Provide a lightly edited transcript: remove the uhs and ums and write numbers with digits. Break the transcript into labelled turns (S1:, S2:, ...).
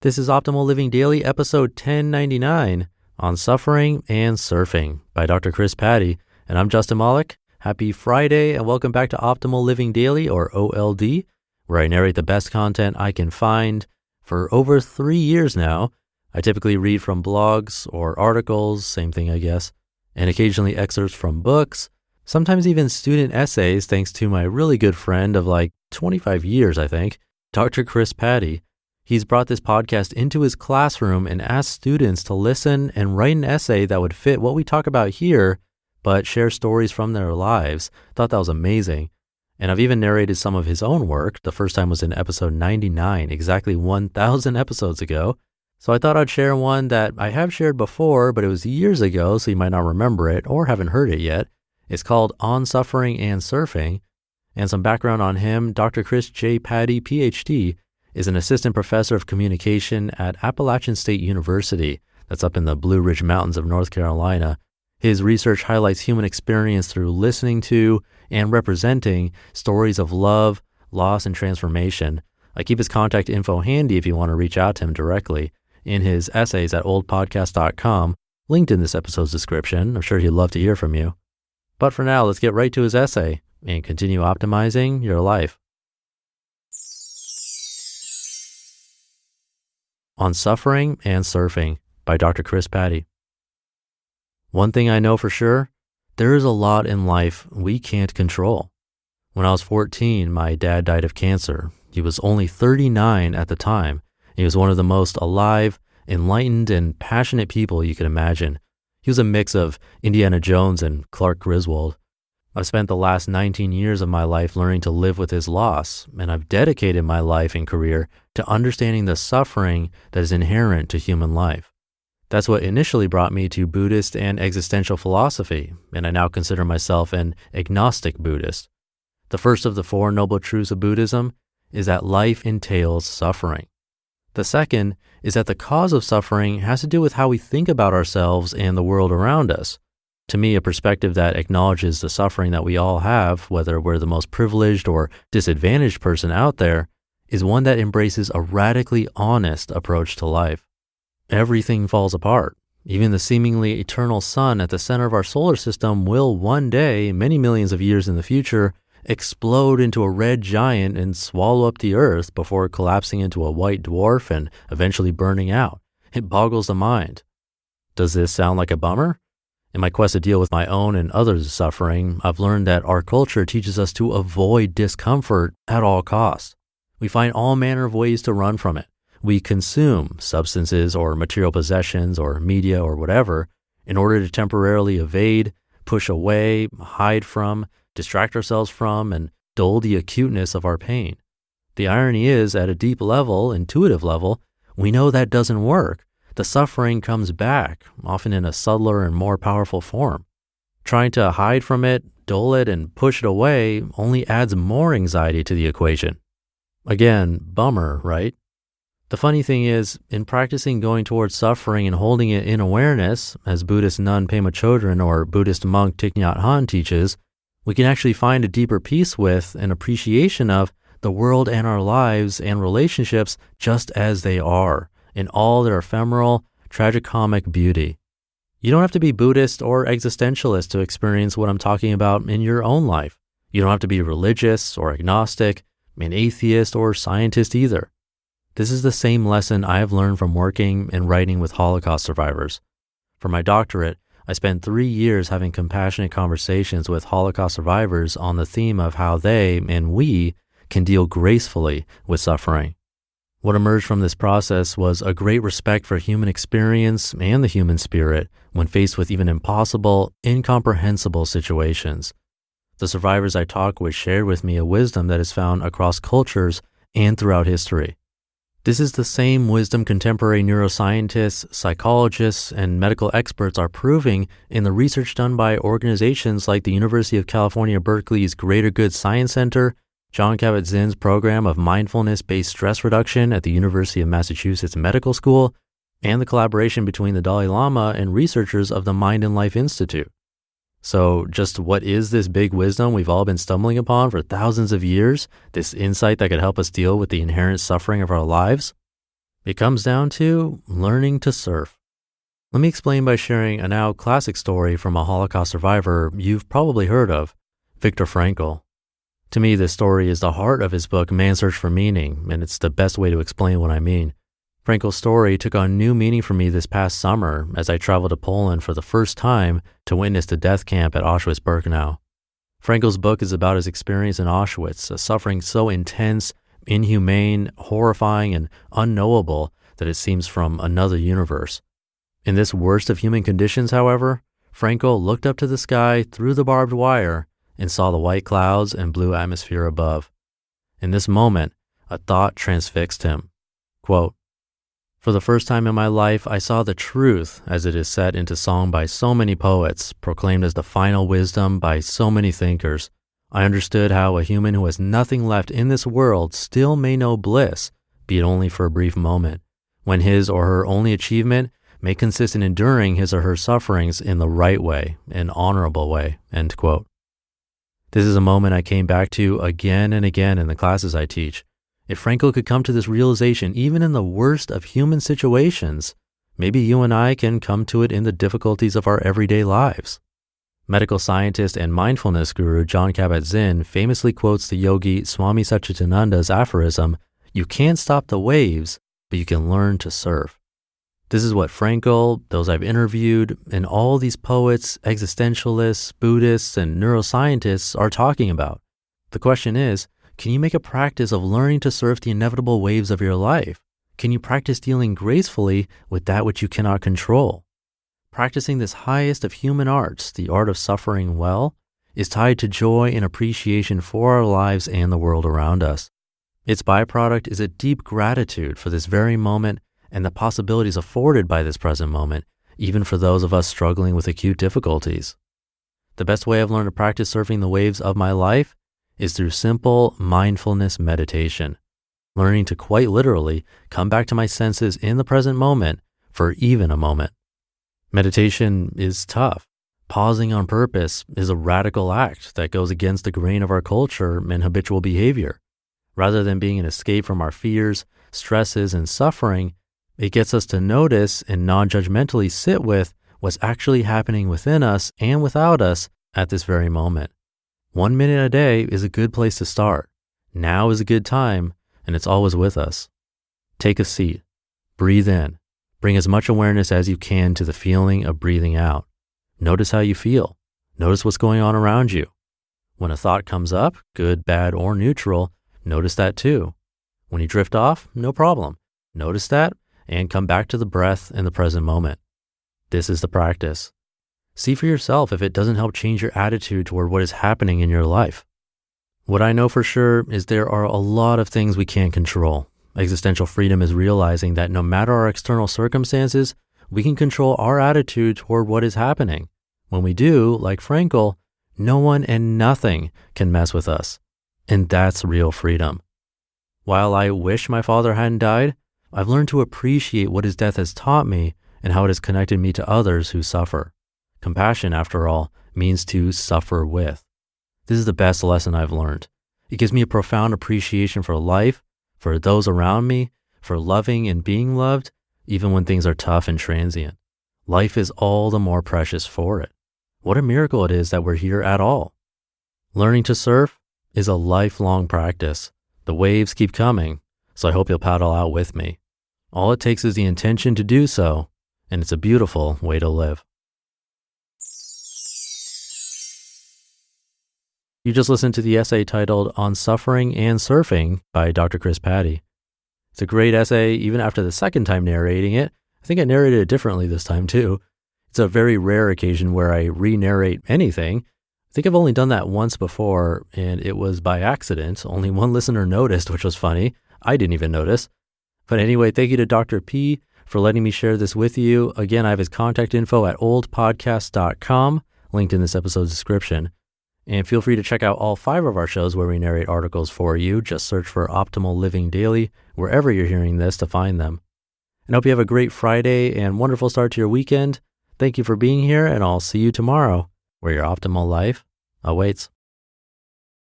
S1: This is Optimal Living Daily, episode 1099 on suffering and surfing by Dr. Chris Patti. And I'm Justin Malik. Happy Friday and welcome back to Optimal Living Daily, or OLD, where I narrate the best content I can find. For over 3 years now, I typically read from blogs or articles, same thing I guess, and occasionally excerpts from books, sometimes even student essays, thanks to my really good friend of like 25 years, I think, Dr. Chris Patti. He's brought this podcast into his classroom and asked students to listen and write an essay that would fit what we talk about here, but share stories from their lives. Thought that was amazing. And I've even narrated some of his own work. The first time was in episode 99, exactly 1,000 episodes ago. So I thought I'd share one that I have shared before, but it was years ago, so you might not remember it or haven't heard it yet. It's called On Suffering and Surfing. And some background on him: Dr. Chris J. Patti, PhD, is an assistant professor of communication at Appalachian State University. That's up in the Blue Ridge Mountains of North Carolina. His research highlights human experience through listening to and representing stories of love, loss, and transformation. I keep his contact info handy if you want to reach out to him directly in his essays at oldpodcast.com, linked in this episode's description. I'm sure he'd love to hear from you. But for now, let's get right to his essay and continue optimizing your life. On Suffering and Surfing by Dr. Chris Patti. One thing I know for sure, there is a lot in life we can't control. When I was 14, my dad died of cancer. He was only 39 at the time. He was one of the most alive, enlightened, and passionate people you could imagine. He was a mix of Indiana Jones and Clark Griswold. I've spent the last 19 years of my life learning to live with his loss, and I've dedicated my life and career to understanding the suffering that is inherent to human life. That's what initially brought me to Buddhist and existential philosophy, and I now consider myself an agnostic Buddhist. The first of the four noble truths of Buddhism is that life entails suffering. The second is that the cause of suffering has to do with how we think about ourselves and the world around us. To me, a perspective that acknowledges the suffering that we all have, whether we're the most privileged or disadvantaged person out there, is one that embraces a radically honest approach to life. Everything falls apart. Even the seemingly eternal sun at the center of our solar system will one day, many millions of years in the future, explode into a red giant and swallow up the earth before collapsing into a white dwarf and eventually burning out. It boggles the mind. Does this sound like a bummer? In my quest to deal with my own and others' suffering, I've learned that our culture teaches us to avoid discomfort at all costs. We find all manner of ways to run from it. We consume substances or material possessions or media or whatever in order to temporarily evade, push away, hide from, distract ourselves from, and dull the acuteness of our pain. The irony is, at a deep level, intuitive level, we know that doesn't work. The suffering comes back, often in a subtler and more powerful form. Trying to hide from it, dull it, and push it away only adds more anxiety to the equation. Again, bummer, right? The funny thing is, in practicing going towards suffering and holding it in awareness, as Buddhist nun Pema Chodron or Buddhist monk Thich Nhat Hanh teaches, we can actually find a deeper peace with and appreciation of the world and our lives and relationships just as they are, in all their ephemeral, tragicomic beauty. You don't have to be Buddhist or existentialist to experience what I'm talking about in your own life. You don't have to be religious or agnostic, an atheist or scientist either. This is the same lesson I have learned from working and writing with Holocaust survivors. For my doctorate, I spent 3 years having compassionate conversations with Holocaust survivors on the theme of how they and we can deal gracefully with suffering. What emerged from this process was a great respect for human experience and the human spirit when faced with even impossible, incomprehensible situations. The survivors I talked with shared with me a wisdom that is found across cultures and throughout history. This is the same wisdom contemporary neuroscientists, psychologists, and medical experts are proving in the research done by organizations like the University of California, Berkeley's Greater Good Science Center, Jon Kabat-Zinn's program of mindfulness-based stress reduction at the University of Massachusetts Medical School, and the collaboration between the Dalai Lama and researchers of the Mind and Life Institute. So just what is this big wisdom we've all been stumbling upon for thousands of years, this insight that could help us deal with the inherent suffering of our lives? It comes down to learning to surf. Let me explain by sharing a now classic story from a Holocaust survivor you've probably heard of, Viktor Frankl. To me, this story is the heart of his book, Man's Search for Meaning, and it's the best way to explain what I mean. Frankl's story took on new meaning for me this past summer as I traveled to Poland for the first time to witness the death camp at Auschwitz-Birkenau. Frankl's book is about his experience in Auschwitz, a suffering so intense, inhumane, horrifying, and unknowable that it seems from another universe. In this worst of human conditions, however, Frankl looked up to the sky through the barbed wire and saw the white clouds and blue atmosphere above. In this moment, a thought transfixed him. Quote, "For the first time in my life, I saw the truth as it is set into song by so many poets, proclaimed as the final wisdom by so many thinkers. I understood how a human who has nothing left in this world still may know bliss, be it only for a brief moment, when his or her only achievement may consist in enduring his or her sufferings in the right way, an honorable way." End quote. This is a moment I came back to again and again in the classes I teach. If Frankl could come to this realization even in the worst of human situations, maybe you and I can come to it in the difficulties of our everyday lives. Medical scientist and mindfulness guru Jon Kabat-Zinn famously quotes the yogi Swami Satchidananda's aphorism, "You can't stop the waves, but you can learn to surf." This is what Frankl, those I've interviewed, and all these poets, existentialists, Buddhists, and neuroscientists are talking about. The question is, can you make a practice of learning to surf the inevitable waves of your life? Can you practice dealing gracefully with that which you cannot control? Practicing this highest of human arts, the art of suffering well, is tied to joy and appreciation for our lives and the world around us. Its byproduct is a deep gratitude for this very moment and the possibilities afforded by this present moment, even for those of us struggling with acute difficulties. The best way I've learned to practice surfing the waves of my life is through simple mindfulness meditation, learning to quite literally come back to my senses in the present moment for even a moment. Meditation is tough. Pausing on purpose is a radical act that goes against the grain of our culture and habitual behavior. Rather than being an escape from our fears, stresses, and suffering, it gets us to notice and non-judgmentally sit with what's actually happening within us and without us at this very moment. 1 minute a day is a good place to start. Now is a good time, and it's always with us. Take a seat. Breathe in. Bring as much awareness as you can to the feeling of breathing out. Notice how you feel. Notice what's going on around you. When a thought comes up, good, bad, or neutral, notice that too. When you drift off, no problem. Notice that and come back to the breath in the present moment. This is the practice. See for yourself if it doesn't help change your attitude toward what is happening in your life. What I know for sure is there are a lot of things we can't control. Existential freedom is realizing that no matter our external circumstances, we can control our attitude toward what is happening. When we do, like Frankl, no one and nothing can mess with us. And that's real freedom. While I wish my father hadn't died, I've learned to appreciate what his death has taught me and how it has connected me to others who suffer. Compassion, after all, means to suffer with. This is the best lesson I've learned. It gives me a profound appreciation for life, for those around me, for loving and being loved, even when things are tough and transient. Life is all the more precious for it. What a miracle it is that we're here at all. Learning to surf is a lifelong practice. The waves keep coming, so I hope you'll paddle out with me. All it takes is the intention to do so, and it's a beautiful way to live. You just listened to the essay titled On Suffering and Surfing by Dr. Chris Patti. It's a great essay, even after the second time narrating it. I think I narrated it differently this time too. It's a very rare occasion where I re-narrate anything. I think I've only done that once before, and it was by accident. Only one listener noticed, which was funny. I didn't even notice. But anyway, thank you to Dr. P for letting me share this with you. Again, I have his contact info at oldpodcast.com, linked in this episode's description. And feel free to check out all 5 of our shows where we narrate articles for you. Just search for Optimal Living Daily wherever you're hearing this to find them. And I hope you have a great Friday and wonderful start to your weekend. Thank you for being here, and I'll see you tomorrow where your optimal life awaits.